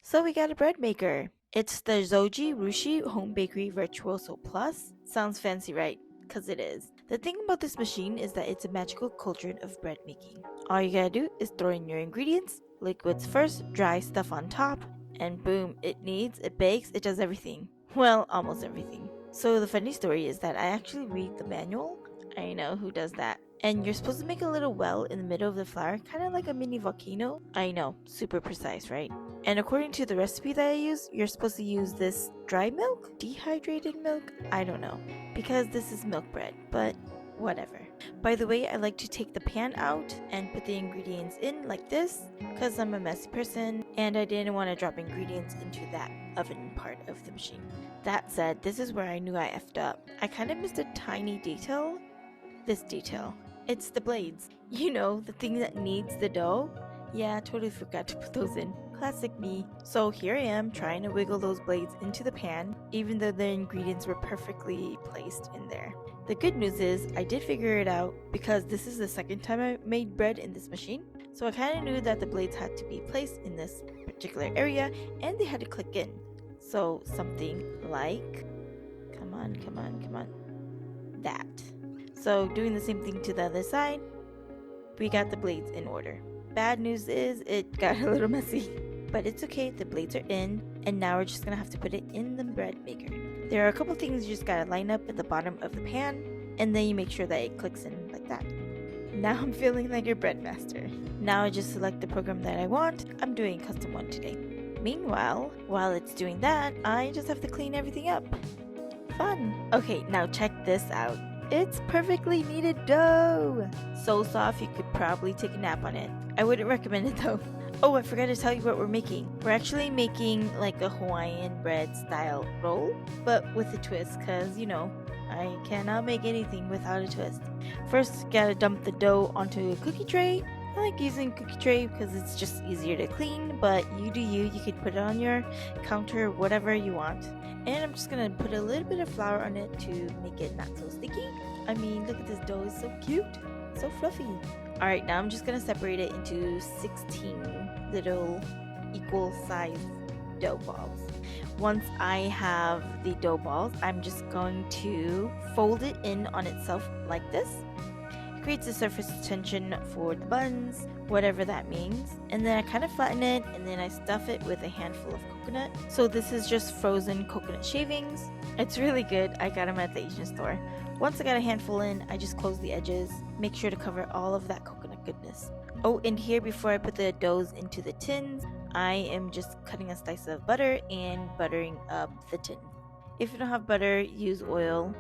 So we got a bread maker. It's the Zojirushi Home Bakery Virtuoso Plus. Sounds fancy, right? Because it is. The thing about this machine is that it's a magical cauldron of bread making. All you gotta do is throw in your ingredients, liquids first, dry stuff on top, and boom, it kneads, it bakes, it does everything. Well, almost everything. So the funny story is that I actually read the manual. I know who does that. And you're supposed to make a little well in the middle of the flour, kind of like a mini volcano. I know, super precise, right? And according to the recipe that I use, you're supposed to use this dry milk? Dehydrated milk? I don't know. Because this is milk bread, but whatever. By the way, I like to take the pan out and put the ingredients in like this because I'm a messy person and I didn't want to drop ingredients into that oven part of the machine. That said, this is where I knew I effed up. I kind of missed a tiny detail. This detail. It's the blades. You know, the thing that kneads the dough. Yeah, I totally forgot to put those in. Classic me. So here I am trying to wiggle those blades into the pan, even though the ingredients were perfectly placed in there. The good news is I did figure it out because this is the second time I made bread in this machine. So I kind of knew that the blades had to be placed in this particular area and they had to click in. So something like, come on, that. So doing the same thing to the other side, we got the blades in order. Bad news is it got a little messy, but it's okay, the blades are in, and now we're just gonna have to put it in the bread maker. There are a couple things you just gotta line up at the bottom of the pan, and then you make sure that it clicks in like that. Now I'm feeling like your bread master. Now I just select the program that I want. I'm doing custom one today. Meanwhile, while it's doing that, I just have to clean everything up. Fun. Okay, now check this out. It's perfectly kneaded dough! So soft you could probably take a nap on it. I wouldn't recommend it though. Oh, I forgot to tell you what we're making. We're actually making like a Hawaiian bread style roll, but with a twist, cause you know, I cannot make anything without a twist. First, gotta dump the dough onto a cookie tray. I like using cookie tray because it's just easier to clean, but you do you. You could put it on your counter, whatever you want. And I'm just gonna put a little bit of flour on it to make it not so sticky. I mean, look at this dough, it's so cute, so fluffy. Alright, now I'm just gonna separate it into 16 little equal sized dough balls. Once I have the dough balls, I'm just going to fold it in on itself like this. It creates a surface tension for the buns, whatever that means. And then I kind of flatten it and then I stuff it with a handful of coconut. So this is just frozen coconut shavings. It's really good. I got them at the Asian store. Once I got a handful in, I just close the edges. Make sure to cover all of that coconut goodness. Oh, and here before I put the doughs into the tins, I am just cutting a slice of butter and buttering up the tin. If you don't have butter, use oil,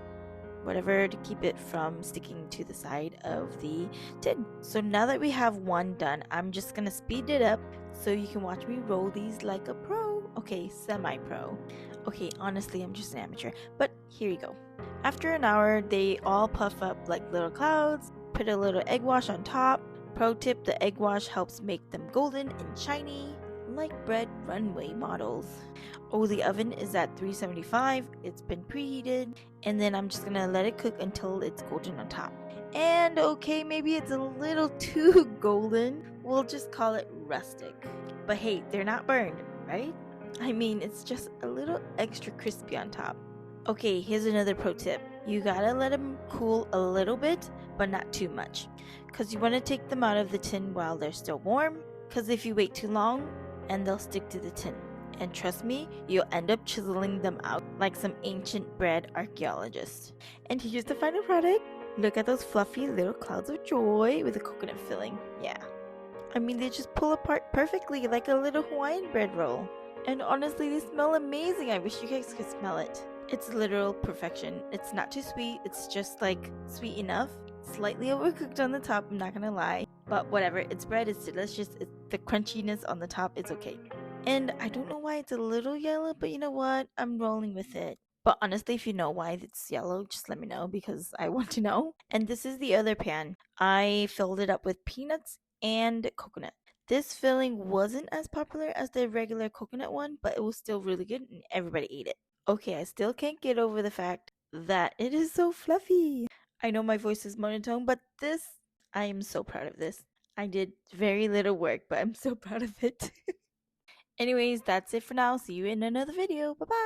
whatever, to keep it from sticking to the side of the tin. So now that we have one done, I'm just gonna speed it up so you can watch me roll these like a pro. Okay, semi-pro. Okay, honestly, I'm just an amateur, but here you go. After an hour, they all puff up like little clouds. Put a little egg wash on top. Pro tip, the egg wash helps make them golden and shiny, like bread runway models. Oh, the oven is at 375. It's been preheated. And then I'm just gonna let it cook until it's golden on top. And okay, maybe it's a little too golden. We'll just call it rustic. But hey, they're not burned, right? I mean, it's just a little extra crispy on top. Okay, here's another pro tip. You gotta let them cool a little bit, but not too much. Because you want to take them out of the tin while they're still warm. Because if you wait too long, and they'll stick to the tin. And trust me, you'll end up chiseling them out like some ancient bread archaeologist. And here's the final product. Look at those fluffy little clouds of joy with a coconut filling. Yeah. I mean, they just pull apart perfectly like a little Hawaiian bread roll. And honestly, they smell amazing. I wish you guys could smell it. It's literal perfection. It's not too sweet. It's just like sweet enough. Slightly overcooked on the top, I'm not gonna lie. But whatever, it's bread, it's delicious. The crunchiness on the top is okay. And I don't know why it's a little yellow, but you know what? I'm rolling with it. But honestly, if you know why it's yellow, just let me know because I want to know. And this is the other pan. I filled it up with peanuts and coconut. This filling wasn't as popular as the regular coconut one, but it was still really good and everybody ate it. Okay, I still can't get over the fact that it is so fluffy. I know my voice is monotone, but I am so proud of this. I did very little work, but I'm so proud of it. Anyways, that's it for now. See you in another video. Bye bye.